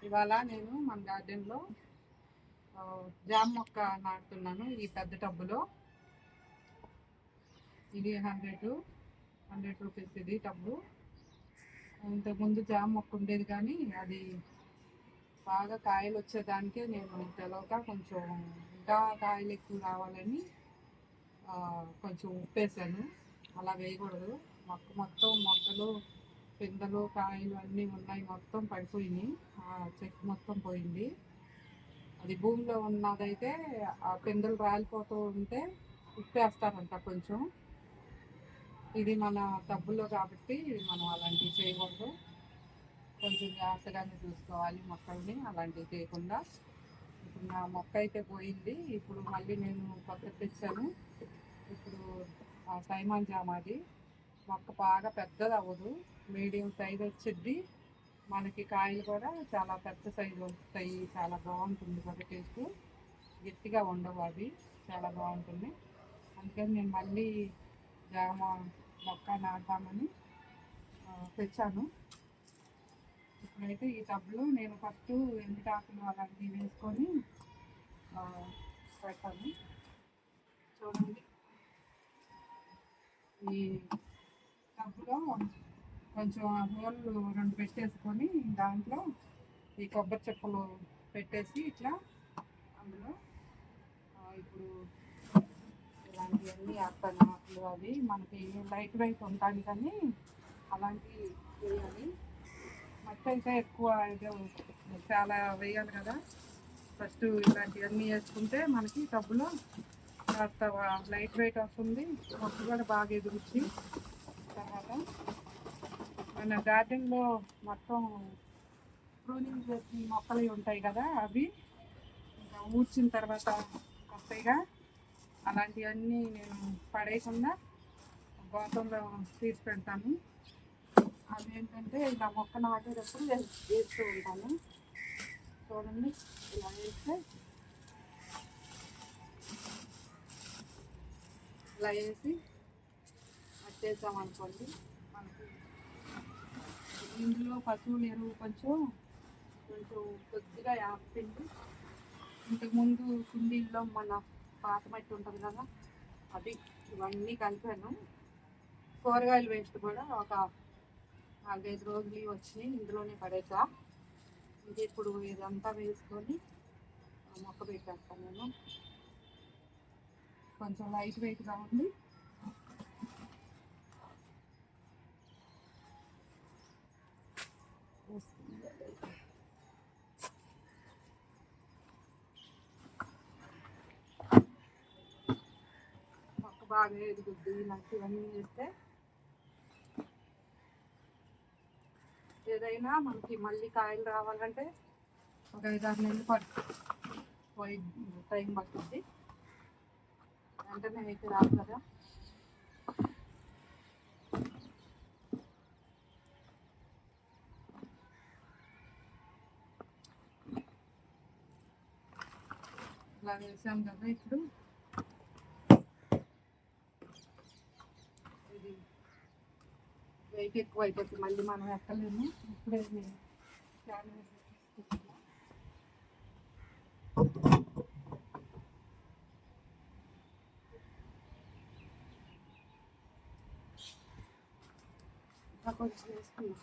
ఇవాళ నేను మన గార్డెన్లో జామ మొక్క నాటుతున్నాను. ఈ పెద్ద టబ్బులో ఇది 100 రూపీస్ ఇది టబ్బు. ఇంతకుముందు జామ మొక్క ఉండేది కానీ అది బాగా కాయలు వచ్చేదానికే నేను తెలవక కొంచెం ఇంకా కాయలు ఎక్కువ రావాలని కొంచెం ఉప్పేసాను. అలా వేయకూడదు. మొత్తం మొక్కలు పిందెలు కాయలు అన్నీ ఉన్నాయి, మొత్తం పడిపోయినాయి. చెట్టు మొత్తం పోయింది. అది భూమిలో ఉన్నదైతే ఆ పిందెలు రాలిపోతూ ఉంటే ఉప్పేస్తారంట కొంచెం. ఇది మన టబ్బులో కాబట్టి మనం అలాంటివి చేయకూడదు. కొంచెం జాగ్రత్తగానే చూసుకోవాలి మొక్కల్ని, అలాంటివి చేయకుండా. ఇప్పుడు నా మొక్క అయితే పోయింది. ఇప్పుడు మళ్ళీ నేను కొత్త తెచ్చాను. ఇప్పుడు సైమాన్ జామాది మొక్క బాగా పెద్దది అవ్వదు, మీడియం సైజ్ వచ్చిద్ది. మనకి కాయలు కూడా చాలా పెద్ద సైజు వస్తాయి. చాలా బాగుంటుంది కూడా, టేస్ట్ గట్టిగా ఉండవు, అవి చాలా బాగుంటుంది. అందుకని నేను మళ్ళీ జామ మొక్క నాటుదామని తెచ్చాను. ఇప్పుడైతే ఈ టబ్లో నేను ఫస్ట్ ఎండుటాకులు అలాంటివి వేసుకొని పెడతాను. చూడండి, ఈ టబ్లో కొంచెం హోళ్ళు 2 పెట్టేసుకొని దాంట్లో ఈ కొబ్బరి చెప్పులు పెట్టేసి ఇట్లా అందులో ఇప్పుడు ఇలాంటివన్నీ వేస్తాను. అసలు అవి మనకి లైట్ వెయిట్ ఉంటుంది కానీ అలాంటివి వేయాలి. మట్టి అయితే ఎక్కువ చాలా వేయాలి కదా. ఫస్ట్ ఇలాంటివన్నీ వేసుకుంటే మనకి టబ్బులో కాస్త లైట్ వెయిట్ వస్తుంది, మొక్క కూడా బాగా ఎదుగుచ్చి. తర్వాత మన గార్డెన్లో మొత్తం ప్రూనింగ్ చేసి మొక్కలు ఉంటాయి కదా, అవి ఇంకా ఊడ్చిన తర్వాత వస్తాయిగా, అలాంటివన్నీ నేను పడేయకుండా గోతంలో తీసి పెడతాను. అదేంటంటే ఇలా మొక్క నాటేటప్పుడు వేస్తూ ఉంటాను. చూడండి, ఇలా వేస్తే ఇలా వేసి వచ్చేసామనుకోండి, మనకి ఇందులో పశువుల ఎరువు కొంచెం కొద్దిగా యాపిండి, ఇంతకుముందు కుండీల్లో మన పాత మట్టి ఉంటుంది కదా, అది ఇవన్నీ కలిపాను. కూరగాయలు వేస్ట్ కూడా ఒక 4-5 రోజులు వచ్చినాయి, ఇందులోనే పడేసా. ఇది ఇప్పుడు ఇదంతా వేసుకొని మొక్క పెట్టేస్తాను నేను. కొంచెం లైట్ వెయిట్గా ఉంది. మొక్క బాగా ఎదుగుద్ది ఇలాంటివన్నీ వేస్తే. ఏదైనా మనకి మళ్ళీ కాయలు రావాలంటే ఒక 5-6 నెలలు పోయి టైం పడుతుంది, వెంటనే అయితే రాదు కదా. ఇలా వేసాం కదా. ఇప్పుడు ఇది వెయిట్ ఎక్కువ అయిపోతుంది, మళ్ళీ మనం ఎక్కలేము. ఇప్పుడే నేను కొంచెం వేసుకున్నాం.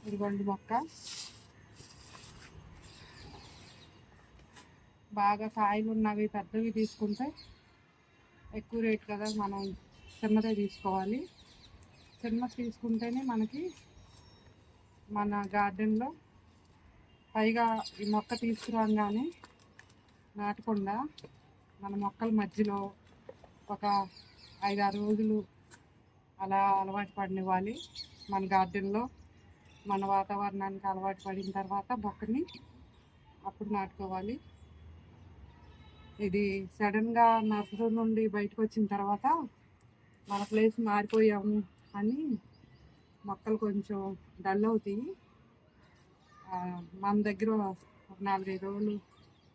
ఇదిగోండి మొక్క బాగా కాయలు ఉన్నవి పెద్దవి తీసుకుంటే ఎక్కువ రేట్ కదా, మనం చిన్నదే తీసుకోవాలి. చిన్నది తీసుకుంటేనే మనకి మన గార్డెన్లో పైగా ఈ మొక్క తీసుకురాగానే నాటకుండా మన మొక్కల మధ్యలో ఒక 5-6 రోజులు అలా అలవాటు పడినివ్వాలి. మన గార్డెన్లో మన వాతావరణానికి అలవాటు పడిన తర్వాత మొక్కని అప్పుడు నాటుకోవాలి. ఇది సడన్గా నర్సరీ నుండి బయటకు వచ్చిన తర్వాత మన ప్లేస్ మారిపోయాము అని మొక్కలు కొంచెం డల్ అవుతాయి. మన దగ్గర ఒక 4-5 రోజులు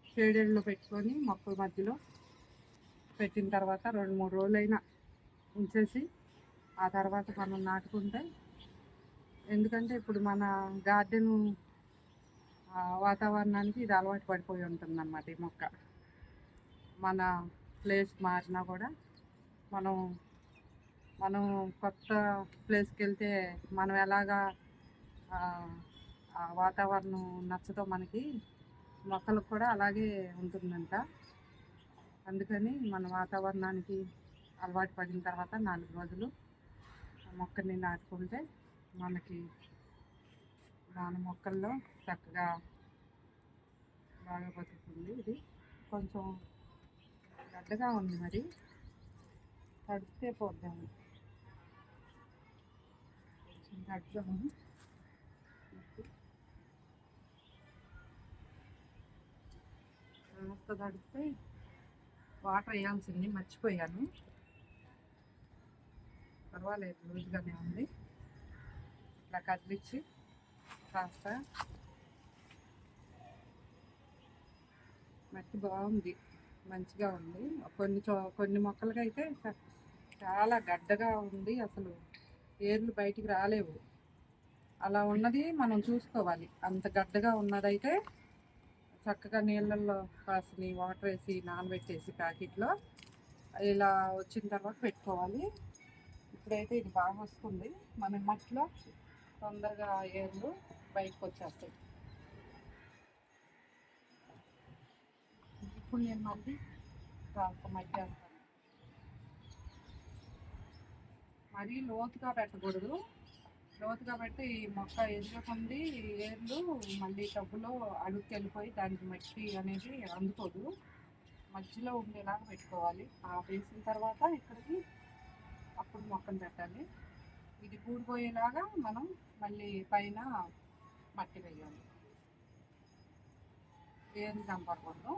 షేడెడ్లో పెట్టుకొని మొక్కల మధ్యలో పెట్టిన తర్వాత 2-3 రోజులైనా ఉంచేసి ఆ తర్వాత మనం నాటుకుంటే, ఎందుకంటే ఇప్పుడు మన గార్డెన్ వాతావరణానికి ఇది అలవాటు పడిపోయి ఉంటుందన్నమాట. ఈ మొక్క మన ప్లేస్ మారినా కూడా మనం మనం కొత్త ప్లేస్కి వెళ్తే మనం ఎలాగా ఆ వాతావరణం నచ్చదో మనకి, మొక్కలకు కూడా అలాగే ఉంటుందంట. అందుకని మన వాతావరణానికి అలవాటు పడిన తర్వాత 4 రోజులు మొక్కని నాటుకుంటే మనకి మన మొక్కల్లో చక్కగా బాగా బతుకుతుంది. ఇది కొంచెం గడ్డగా ఉంది, మరి తడిస్తే పోద్దాము. కొంచెం గడ్డము కాస్త తడిస్తే వాటర్ వేయాల్సింది, మర్చిపోయాను. పర్వాలేదు, లూజ్గానే ఉంది. ఇట్లా కదిలిచ్చి కాస్త మట్టి బాగుంది, మంచిగా ఉంది. కొన్ని మొక్కలకైతే చాలా గడ్డగా ఉంది, అసలు ఏర్లు బయటికి రాలేవు. అలా ఉన్నది మనం చూసుకోవాలి. అంత గడ్డగా ఉన్నదైతే చక్కగా నీళ్ళల్లో కాసిన వాటర్ వేసి నానబెట్టేసి ప్యాకెట్లో ఇలా వచ్చిన తర్వాత పెట్టుకోవాలి. ఇప్పుడైతే ఇది బాగా వస్తుంది. మన మట్టిలో తొందరగా ఏర్లు బయటకు వచ్చేస్తాయి. ఇప్పుడు నేను మళ్ళీ కాస్త మట్టి వేస్తాను. మరీ లోతుగా పెట్టకూడదు. లోతుగా పెట్టి ఈ మొక్క ఎదుగుతుంది, ఏర్లు మళ్ళీ టబ్బులో అడుగుకి వెళ్ళిపోయి దానికి మట్టి అనేది అందుకోదు. మధ్యలో ఉండేలాగా పెట్టుకోవాలి. ఆ వేసిన తర్వాత ఇక్కడికి అప్పుడు మొక్కను పెట్టాలి. ఇది కూడిపోయేలాగా మనం మళ్ళీ పైన మట్టి వేయాలి. ఏర్లు చంపకూడదు.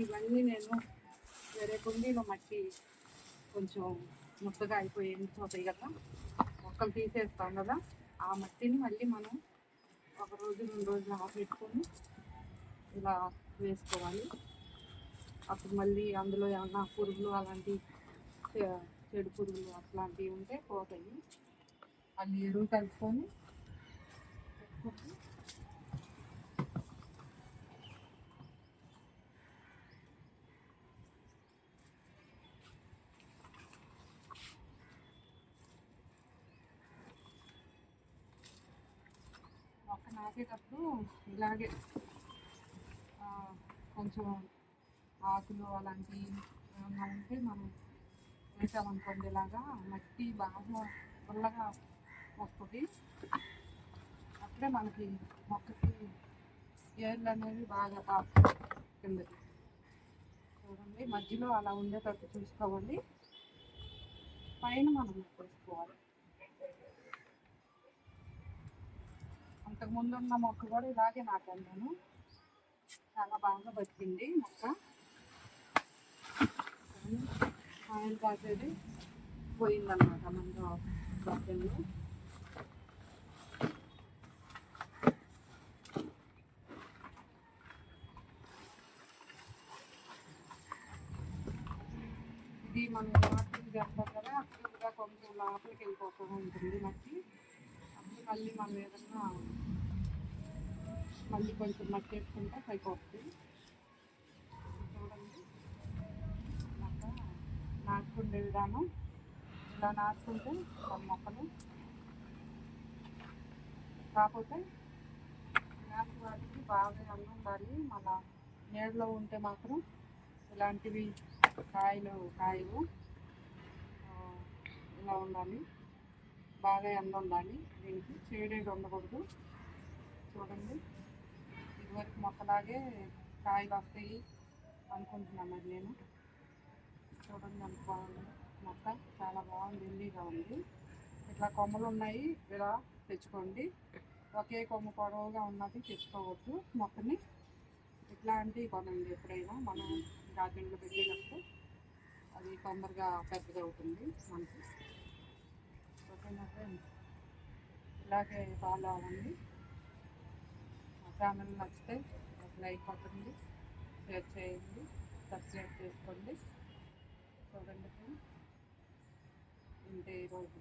ఇవన్నీ నేను వేరే కుండీలో మట్టి కొంచెం ముద్దగా అయిపోయి ఎండిపోతాయి కదా, మొక్కలు తీసేస్తాం కదా, ఆ మట్టిని మళ్ళీ మనం 1 రోజు 2 రోజులు ఆరబెట్టుకొని ఇలా వేసుకోవాలి. అప్పుడు మళ్ళీ అందులో ఏమన్నా పురుగులు అలాంటి చెడు పురుగులు అట్లాంటివి ఉంటే పోతాయి. అన్ని ఎరువు కలుపుకొని పెట్టుకొని మొక్క నాటేటప్పుడు ఇలాగే కొంచెం ఆకులు అలాంటివి ఏమన్నా ఉంటే మనం వేసామనుకోండి, ఇలాగా మట్టి బాగా పుల్లగా వస్తుంది. అప్పుడే మనకి మొక్కకి ఏర్లు అనేవి బాగా తాకుతాయి కిందకి. చూడండి, మధ్యలో అలా ఉండేటట్టు చూసుకోవాలి. పైన మనం వేసుకోవాలి. అంతకుముందు ఉన్న మొక్క కూడా ఇలాగే నాటాను నేను. చాలా బాగా బతికింది మొక్క. ఆయిల్ కాసేది పోయిందన్నమాట మన గార్డెన్లో. ఇది మనం వాటర్ చేస్తాం కదా, అప్పుడు కొంచెం లోపలికి వెళ్ళిపోతూ ఉంటుంది మట్టి. అప్పుడు మళ్ళీ మనం ఏదన్నా మళ్ళీ కొంచెం మట్టి వేసుకుంటే పైకి వస్తుంది. చూడండి, మొక్క నాటుకుండే విధానం. ఇలా నాటుకుంటే మన మొక్కలు, కాకపోతే ఇలాంటి వాటికి బాగా అన్నం ఉండాలి. మన నీడలో ఉంటే మాత్రం ఇలాంటివి కాయలు ఇలా ఉండాలి. బాగా ఎండ ఉండాలి. దీనికి షేడెడ్ ఉండకూడదు. చూడండి, ఇదివరకు మొక్కలాగే కాయలు వస్తాయి అనుకుంటున్నాను మరి నేను. చూడండి ఎంత బాగుంది మొక్క, చాలా బాగుంది, హెల్దీగా ఉంది. ఇట్లా కొమ్మలు ఉన్నాయి, ఇలా తెచ్చుకోండి. ఒకే కొమ్ము పొడవుగా ఉన్నది తెచ్చుకోవద్దు. మొక్కని ఇట్లాంటివి కొనండి ఎప్పుడైనా మనం గార్డెన్లో పెట్టేటప్పుడు. అది తొందరగా పెద్దగా అవుతుంది మనకి. ఓకేనా ఫ్రెండ్స్, ఇలాగే ఫాలో అవ్వండి. మా ఛానల్ నచ్చితే ఒక లైక్ కొట్టండి, షేర్ చేయండి, సబ్స్క్రైబ్ చేసుకోండి. చూడండి ఫ్రెండ్స్, ఇంతే ఈరోజు